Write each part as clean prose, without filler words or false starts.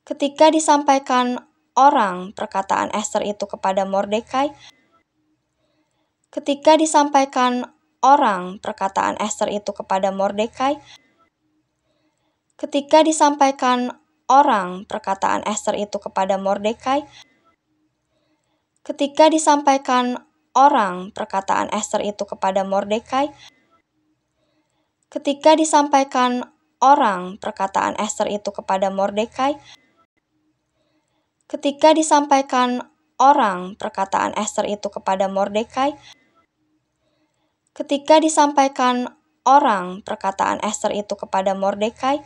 Ketika disampaikan orang perkataan Ester itu kepada Mordekai, ketika disampaikan orang perkataan Ester itu kepada Mordekai, ketika disampaikan orang perkataan Ester itu kepada Mordekai, ketika disampaikan orang perkataan Ester itu kepada Mordekai, ketika disampaikan orang perkataan Ester itu kepada Mordekai, ketika disampaikan orang perkataan Ester itu kepada Mordekai, ketika disampaikan orang perkataan Ester itu kepada Mordekai,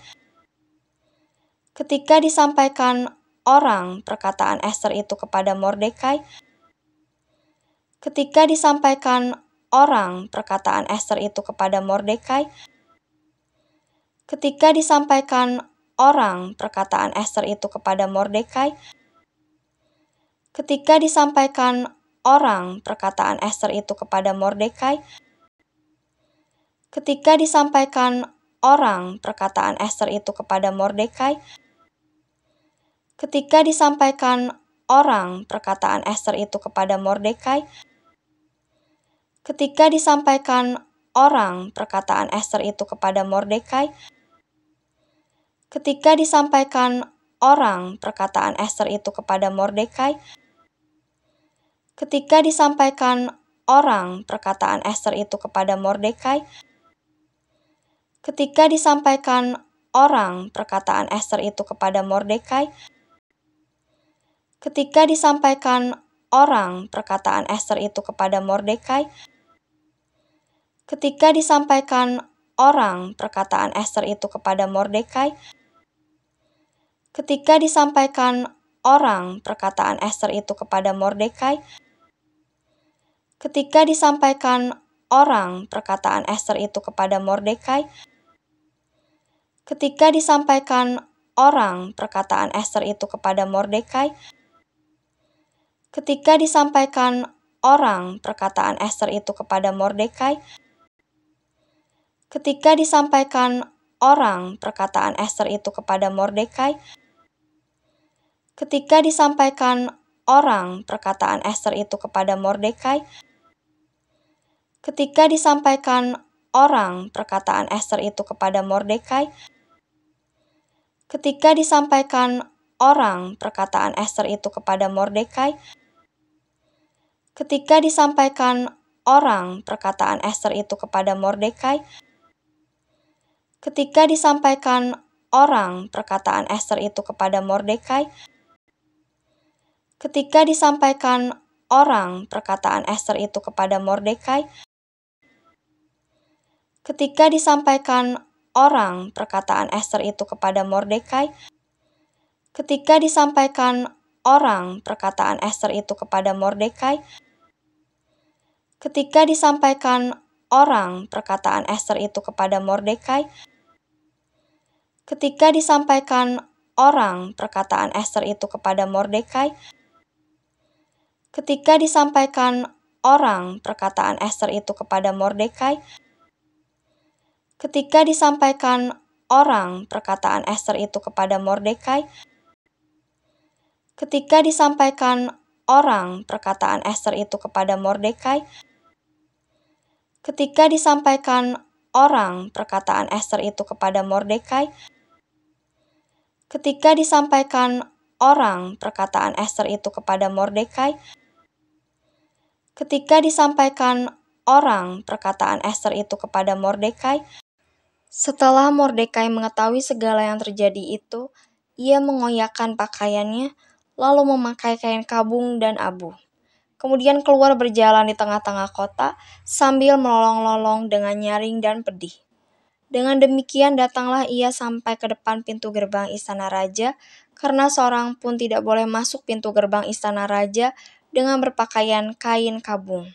ketika disampaikan orang perkataan Ester itu kepada Mordekai, ketika disampaikan orang perkataan Ester itu kepada Mordekai, ketika disampaikan orang perkataan Ester itu kepada Mordekai, ketika disampaikan orang perkataan Ester itu kepada Mordekai, ketika disampaikan orang perkataan Ester itu kepada Mordekai, ketika disampaikan orang perkataan Ester itu kepada Mordekai, ketika disampaikan orang perkataan Ester itu kepada Mordekai, ketika disampaikan orang perkataan Ester itu kepada Mordekai, ketika disampaikan orang perkataan Ester itu kepada Mordekai, ketika disampaikan orang perkataan Ester itu kepada Mordekai, ketika disampaikan orang perkataan Ester itu kepada Mordekai, ketika disampaikan orang perkataan Ester itu kepada Mordekai, ketika disampaikan orang perkataan Ester itu kepada Mordekai, ketika disampaikan orang perkataan Ester itu kepada Mordekai, ketika disampaikan orang perkataan Ester itu kepada Mordekai, ketika disampaikan orang perkataan Ester itu kepada Mordekai, ketika disampaikan orang perkataan Ester itu kepada Mordekai, ketika disampaikan orang perkataan Ester itu kepada Mordekai, ketika disampaikan orang perkataan Ester itu kepada Mordekai, ketika disampaikan orang perkataan Ester itu kepada Mordekai, ketika disampaikan orang perkataan Ester itu kepada Mordekai, ketika disampaikan orang perkataan Ester itu kepada Mordekai, ketika disampaikan orang perkataan Ester itu kepada Mordekai, ketika disampaikan orang perkataan Ester itu kepada Mordekai, ketika disampaikan orang perkataan Ester itu kepada Mordekai, ketika disampaikan orang perkataan Ester itu kepada Mordekai, ketika disampaikan orang perkataan Ester itu kepada Mordekai, ketika disampaikan orang perkataan Ester itu kepada Mordekai, ketika disampaikan orang perkataan Ester itu kepada Mordekai, ketika disampaikan orang perkataan Ester itu kepada Mordekai, ketika disampaikan orang perkataan Ester itu kepada Mordekai, ketika disampaikan orang perkataan Ester itu kepada Mordekai, ketika disampaikan orang perkataan Ester itu kepada Mordekai, setelah Mordekai mengetahui segala yang terjadi itu, ia mengoyakkan pakaiannya, lalu memakai kain kabung dan abu. Kemudian keluar berjalan di tengah-tengah kota sambil melolong-lolong dengan nyaring dan pedih. Dengan demikian datanglah ia sampai ke depan pintu gerbang istana raja, karena seorang pun tidak boleh masuk pintu gerbang istana raja dengan berpakaian kain kabung.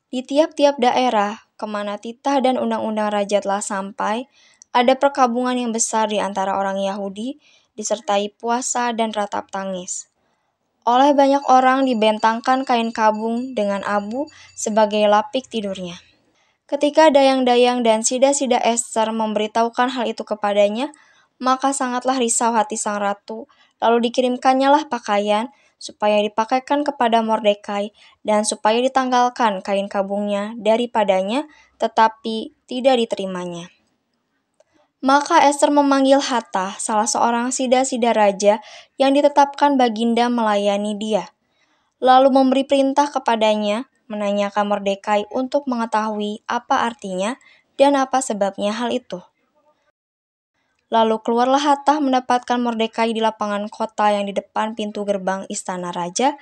Di tiap-tiap daerah, kemana titah dan undang-undang raja telah sampai, ada perkabungan yang besar di antara orang Yahudi, disertai puasa dan ratap tangis. Oleh banyak orang dibentangkan kain kabung dengan abu sebagai lapik tidurnya. Ketika dayang-dayang dan sida-sida Ester memberitahukan hal itu kepadanya, Maka sangatlah risau hati sang ratu, lalu dikirimkannyalah pakaian, supaya dipakaikan kepada Mordekai, dan supaya ditanggalkan kain kabungnya daripadanya, tetapi tidak diterimanya. Maka Ester memanggil Hattah, salah seorang sida-sida raja yang ditetapkan baginda melayani dia, lalu memberi perintah kepadanya, menanyakan Mordekai untuk mengetahui apa artinya dan apa sebabnya hal itu. Lalu keluarlah Hattah mendapatkan Mordekai di lapangan kota yang di depan pintu gerbang istana raja,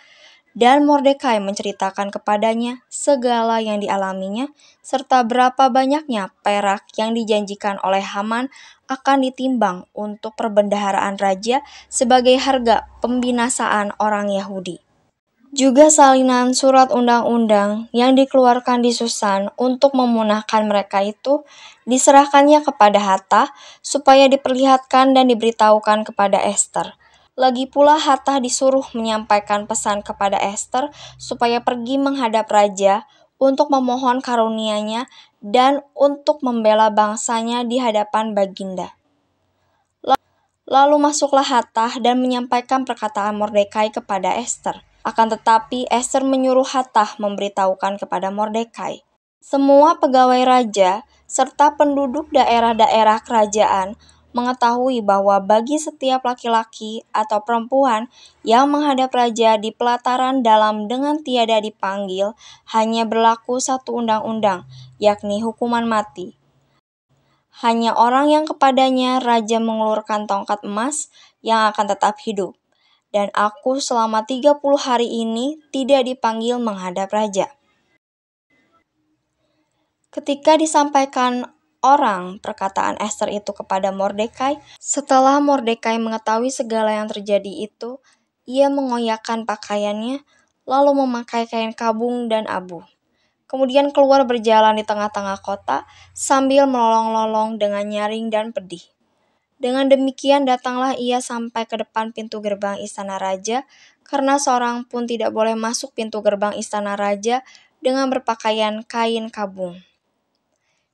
dan Mordekai menceritakan kepadanya segala yang dialaminya, serta berapa banyaknya perak yang dijanjikan oleh Haman akan ditimbang untuk perbendaharaan raja sebagai harga pembinasaan orang Yahudi. Juga salinan surat undang-undang yang dikeluarkan di Susan untuk memunahkan mereka itu diserahkannya kepada Hattah supaya diperlihatkan dan diberitahukan kepada Ester. Lagi pula Hattah disuruh menyampaikan pesan kepada Ester supaya pergi menghadap raja untuk memohon karunia-Nya dan untuk membela bangsanya di hadapan baginda. Lalu masuklah Hattah dan menyampaikan perkataan Mordekai kepada Ester. Akan tetapi Ester menyuruh Hattah memberitahukan kepada Mordekai. Semua pegawai raja serta penduduk daerah-daerah kerajaan mengetahui bahwa bagi setiap laki-laki atau perempuan yang menghadap raja di pelataran dalam dengan tiada dipanggil, hanya berlaku satu undang-undang, yakni hukuman mati. Hanya orang yang kepadanya raja mengulurkan tongkat emas yang akan tetap hidup. Dan aku selama 30 hari ini tidak dipanggil menghadap raja. Ketika disampaikan orang perkataan Ester itu kepada Mordekai, setelah Mordekai mengetahui segala yang terjadi itu, ia mengoyakkan pakaiannya, lalu memakai kain kabung dan abu. Kemudian keluar berjalan di tengah-tengah kota sambil melolong-lolong dengan nyaring dan pedih. Dengan demikian datanglah ia sampai ke depan pintu gerbang istana raja, karena seorang pun tidak boleh masuk pintu gerbang istana raja dengan berpakaian kain kabung.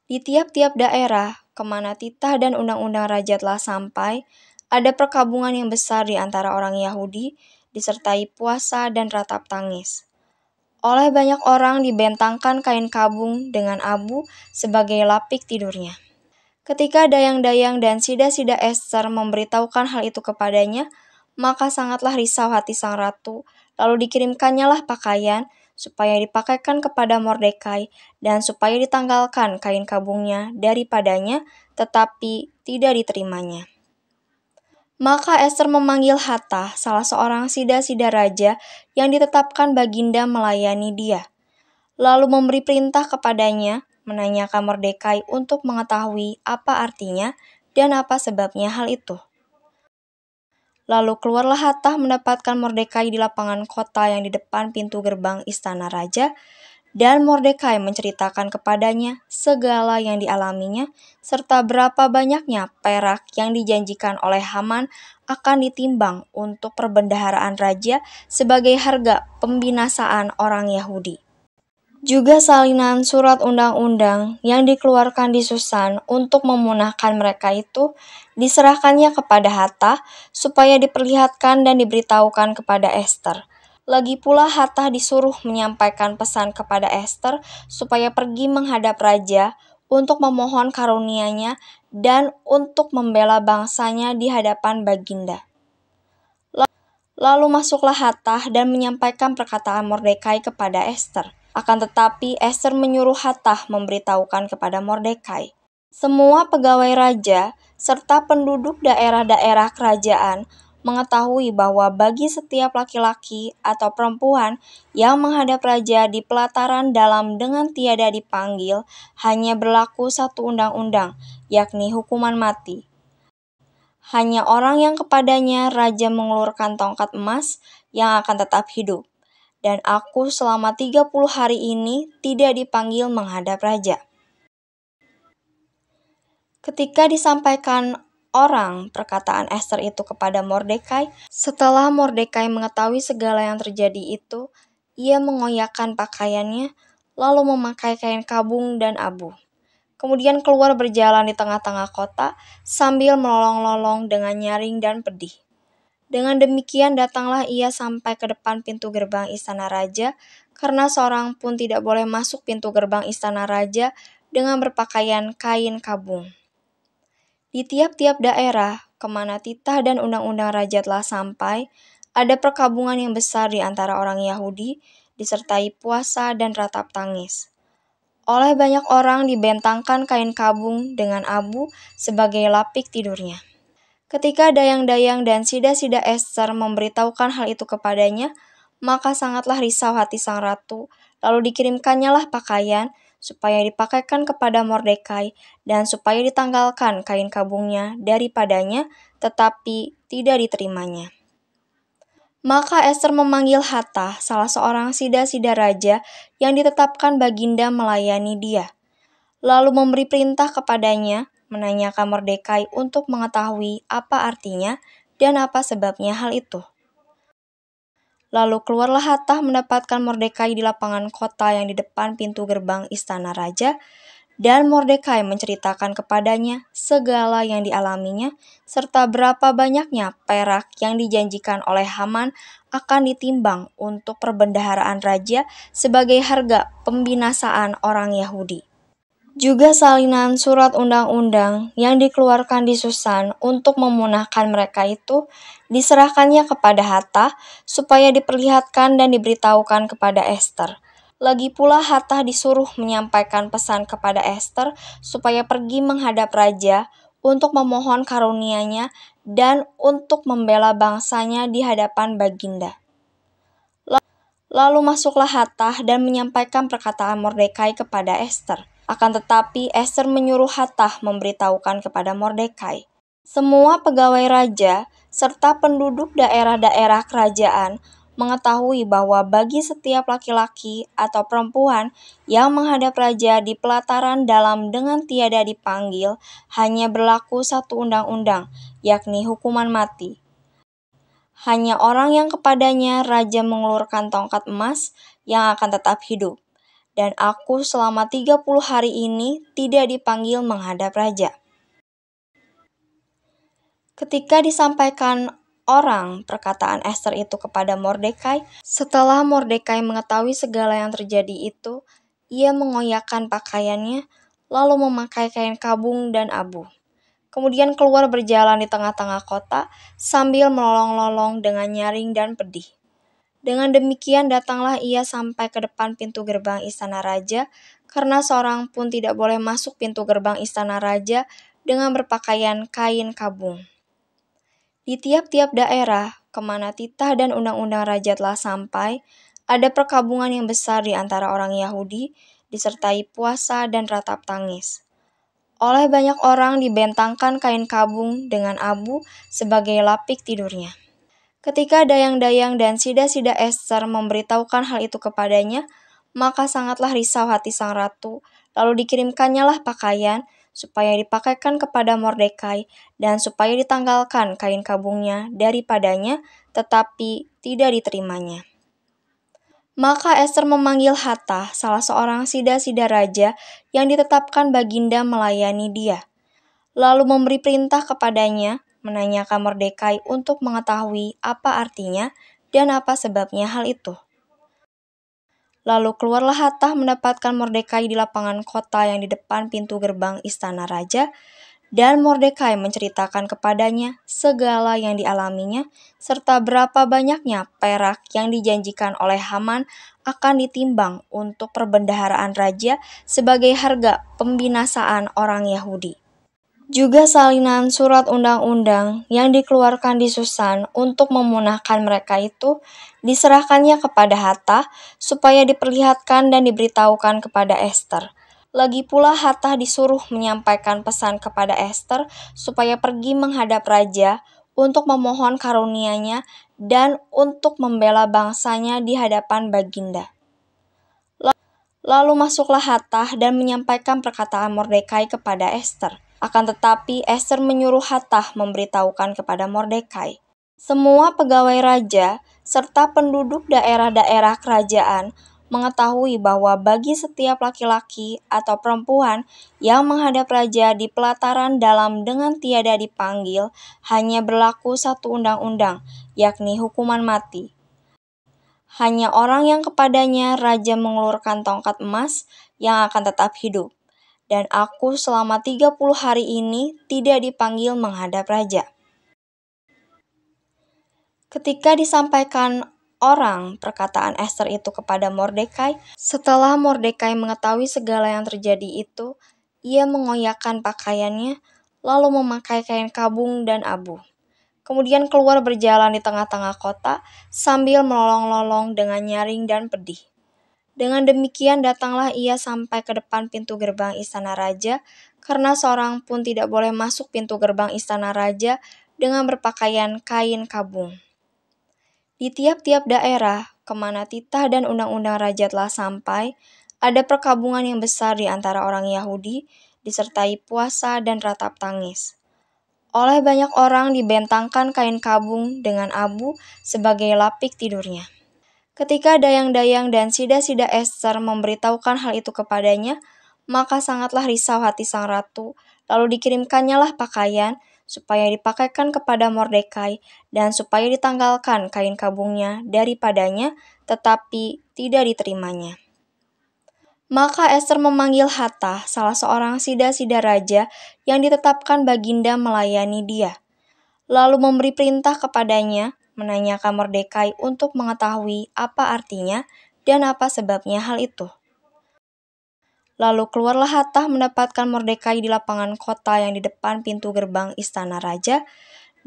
Di tiap-tiap daerah, kemana titah dan undang-undang raja telah sampai, ada perkabungan yang besar di antara orang Yahudi, disertai puasa dan ratap tangis. Oleh banyak orang dibentangkan kain kabung dengan abu sebagai lapik tidurnya. Ketika dayang-dayang dan sida-sida Ester memberitahukan hal itu kepadanya, maka sangatlah risau hati sang ratu, lalu dikirimkannyalah pakaian, supaya dipakaikan kepada Mordekai, dan supaya ditanggalkan kain kabungnya daripadanya, tetapi tidak diterimanya. Maka Ester memanggil Hattah, salah seorang sida-sida raja yang ditetapkan baginda melayani dia, lalu memberi perintah kepadanya, menanyakan Mordekai untuk mengetahui apa artinya dan apa sebabnya hal itu. Lalu keluarlah Hattah mendapatkan Mordekai di lapangan kota yang di depan pintu gerbang istana raja, dan Mordekai menceritakan kepadanya segala yang dialaminya, serta berapa banyaknya perak yang dijanjikan oleh Haman akan ditimbang untuk perbendaharaan raja sebagai harga pembinasaan orang Yahudi. Juga salinan surat undang-undang yang dikeluarkan di Susan untuk memunahkan mereka itu diserahkannya kepada Hattah supaya diperlihatkan dan diberitahukan kepada Ester. Lagi pula Hattah disuruh menyampaikan pesan kepada Ester supaya pergi menghadap raja untuk memohon karunia-Nya dan untuk membela bangsanya di hadapan baginda. Lalu masuklah Hattah dan menyampaikan perkataan Mordekai kepada Ester. Akan tetapi Ester menyuruh Hattah memberitahukan kepada Mordekai. Semua pegawai raja serta penduduk daerah-daerah kerajaan mengetahui bahwa bagi setiap laki-laki atau perempuan yang menghadap raja di pelataran dalam dengan tiada dipanggil, hanya berlaku satu undang-undang, yakni hukuman mati. Hanya orang yang kepadanya raja mengulurkan tongkat emas yang akan tetap hidup. Dan aku selama 30 hari ini tidak dipanggil menghadap raja. Ketika disampaikan orang perkataan Ester itu kepada Mordekai, setelah Mordekai mengetahui segala yang terjadi itu, ia mengoyakkan pakaiannya, lalu memakai kain kabung dan abu. kemudian keluar berjalan di tengah-tengah kota sambil melolong-lolong dengan nyaring dan pedih. Dengan demikian datanglah ia sampai ke depan pintu gerbang istana raja, karena seorang pun tidak boleh masuk pintu gerbang istana raja dengan berpakaian kain kabung. Di tiap-tiap daerah, kemana titah dan undang-undang raja telah sampai, ada perkabungan yang besar di antara orang Yahudi, disertai puasa dan ratap tangis. Oleh banyak orang dibentangkan kain kabung dengan abu sebagai lapik tidurnya. Ketika dayang-dayang dan sida-sida Ester memberitahukan hal itu kepadanya, maka sangatlah risau hati sang ratu, lalu dikirimkannya lah pakaian, supaya dipakaikan kepada Mordekai, dan supaya ditanggalkan kain kabungnya daripadanya, tetapi tidak diterimanya. Maka Ester memanggil Hatah, salah seorang sida-sida raja yang ditetapkan baginda melayani dia, lalu memberi perintah kepadanya, menanyakan Mordekai untuk mengetahui apa artinya dan apa sebabnya hal itu. Lalu keluarlah Hatah mendapatkan Mordekai di lapangan kota yang di depan pintu gerbang istana raja, dan Mordekai menceritakan kepadanya segala yang dialaminya, serta berapa banyaknya perak yang dijanjikan oleh Haman akan ditimbang untuk perbendaharaan raja sebagai harga pembinasaan orang Yahudi. Juga salinan surat undang-undang yang dikeluarkan di Susan untuk memunahkan mereka itu diserahkannya kepada Hatah supaya diperlihatkan dan diberitahukan kepada Ester. Lagi pula Hatah disuruh menyampaikan pesan kepada Ester supaya pergi menghadap raja untuk memohon karunia-Nya dan untuk membela bangsanya di hadapan baginda. Lalu masuklah Hatah dan menyampaikan perkataan Mordekai kepada Ester. Akan tetapi Ester menyuruh Hatah memberitahukan kepada Mordekai. Semua pegawai raja serta penduduk daerah-daerah kerajaan mengetahui bahwa bagi setiap laki-laki atau perempuan yang menghadap raja di pelataran dalam dengan tiada dipanggil, hanya berlaku satu undang-undang, yakni hukuman mati. Hanya orang yang kepadanya raja mengulurkan tongkat emas yang akan tetap hidup. Dan aku selama 30 hari ini tidak dipanggil menghadap raja. Ketika disampaikan orang perkataan Ester itu kepada Mordekai, setelah Mordekai mengetahui segala yang terjadi itu, ia mengoyakkan pakaiannya, lalu memakai kain kabung dan abu. Kemudian keluar berjalan di tengah-tengah kota sambil melolong-lolong dengan nyaring dan pedih. Dengan demikian datanglah ia sampai ke depan pintu gerbang istana raja, karena seorang pun tidak boleh masuk pintu gerbang istana raja dengan berpakaian kain kabung. Di tiap-tiap daerah, kemana titah dan undang-undang raja telah sampai, ada perkabungan yang besar di antara orang Yahudi, disertai puasa dan ratap tangis. Oleh banyak orang dibentangkan kain kabung dengan abu sebagai lapik tidurnya. Ketika dayang-dayang dan sida-sida Ester memberitahukan hal itu kepadanya, maka sangatlah risau hati sang ratu, lalu dikirimkannya lah pakaian, supaya dipakaikan kepada Mordekai, dan supaya ditanggalkan kain kabungnya daripadanya, tetapi tidak diterimanya. Maka Ester memanggil Hatah, salah seorang sida-sida raja yang ditetapkan baginda melayani dia, lalu memberi perintah kepadanya, menanyakan Mordekai untuk mengetahui apa artinya dan apa sebabnya hal itu. Lalu keluarlah Hatah mendapatkan Mordekai di lapangan kota yang di depan pintu gerbang istana raja, dan Mordekai menceritakan kepadanya segala yang dialaminya, serta berapa banyaknya perak yang dijanjikan oleh Haman akan ditimbang untuk perbendaharaan raja sebagai harga pembinasaan orang Yahudi. Juga salinan surat undang-undang yang dikeluarkan di Susan untuk memunahkan mereka itu diserahkannya kepada Hatah supaya diperlihatkan dan diberitahukan kepada Ester. Lagi pula Hatah disuruh menyampaikan pesan kepada Ester supaya pergi menghadap raja untuk memohon karunia-Nya dan untuk membela bangsanya di hadapan baginda. Lalu masuklah Hatah dan menyampaikan perkataan Mordekai kepada Ester. Akan tetapi Ester menyuruh Hatah memberitahukan kepada Mordekai. Semua pegawai raja serta penduduk daerah-daerah kerajaan mengetahui bahwa bagi setiap laki-laki atau perempuan yang menghadap raja di pelataran dalam dengan tiada dipanggil, hanya berlaku satu undang-undang, yakni hukuman mati. Hanya orang yang kepadanya raja mengulurkan tongkat emas yang akan tetap hidup. Dan aku selama 30 hari ini tidak dipanggil menghadap raja. Ketika disampaikan orang perkataan Ester itu kepada Mordekai, setelah Mordekai mengetahui segala yang terjadi itu, ia mengoyakkan pakaiannya, lalu memakai kain kabung dan abu. Kemudian keluar berjalan di tengah-tengah kota sambil melolong-lolong dengan nyaring dan pedih. Dengan demikian datanglah ia sampai ke depan pintu gerbang istana raja, karena seorang pun tidak boleh masuk pintu gerbang istana raja dengan berpakaian kain kabung. Di tiap-tiap daerah kemana titah dan undang-undang raja telah sampai, ada perkabungan yang besar di antara orang Yahudi, disertai puasa dan ratap tangis. Oleh banyak orang dibentangkan kain kabung dengan abu sebagai lapik tidurnya. Ketika dayang-dayang dan sida-sida Ester memberitahukan hal itu kepadanya, maka sangatlah risau hati sang ratu, lalu dikirimkannya lah pakaian, supaya dipakaikan kepada Mordekai, dan supaya ditanggalkan kain kabungnya daripadanya, tetapi tidak diterimanya. Maka Ester memanggil Hatah, salah seorang sida-sida raja yang ditetapkan baginda melayani dia, lalu memberi perintah kepadanya, menanyakan Mordekai untuk mengetahui apa artinya dan apa sebabnya hal itu. Lalu keluarlah Hatah mendapatkan Mordekai di lapangan kota yang di depan pintu gerbang istana raja,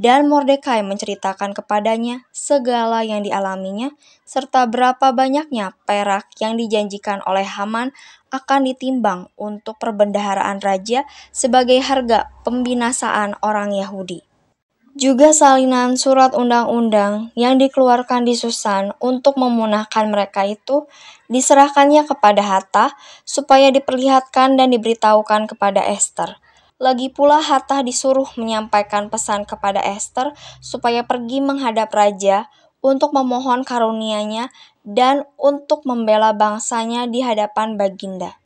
dan Mordekai menceritakan kepadanya segala yang dialaminya, serta berapa banyaknya perak yang dijanjikan oleh Haman akan ditimbang untuk perbendaharaan raja sebagai harga pembinasaan orang Yahudi. Juga salinan surat undang-undang yang dikeluarkan di Susan untuk memunahkan mereka itu diserahkannya kepada Hatah supaya diperlihatkan dan diberitahukan kepada Ester. Lagi pula Hatah disuruh menyampaikan pesan kepada Ester supaya pergi menghadap raja untuk memohon karunia-Nya dan untuk membela bangsanya di hadapan baginda.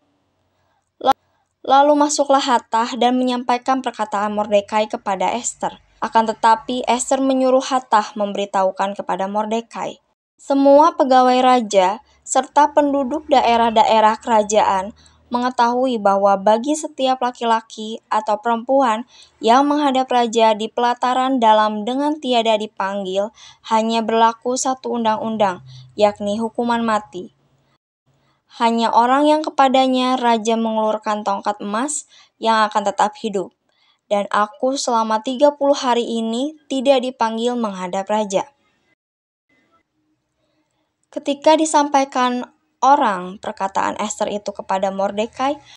Lalu masuklah Hatah dan menyampaikan perkataan Mordekai kepada Ester. Akan tetapi Ester menyuruh Hatah memberitahukan kepada Mordekai. Semua pegawai raja serta penduduk daerah-daerah kerajaan mengetahui bahwa bagi setiap laki-laki atau perempuan yang menghadap raja di pelataran dalam dengan tiada dipanggil, hanya berlaku satu undang-undang, yakni hukuman mati. Hanya orang yang kepadanya raja mengulurkan tongkat emas yang akan tetap hidup. Dan aku selama 30 hari ini tidak dipanggil menghadap raja. Ketika disampaikan orang perkataan Ester itu kepada Mordekai,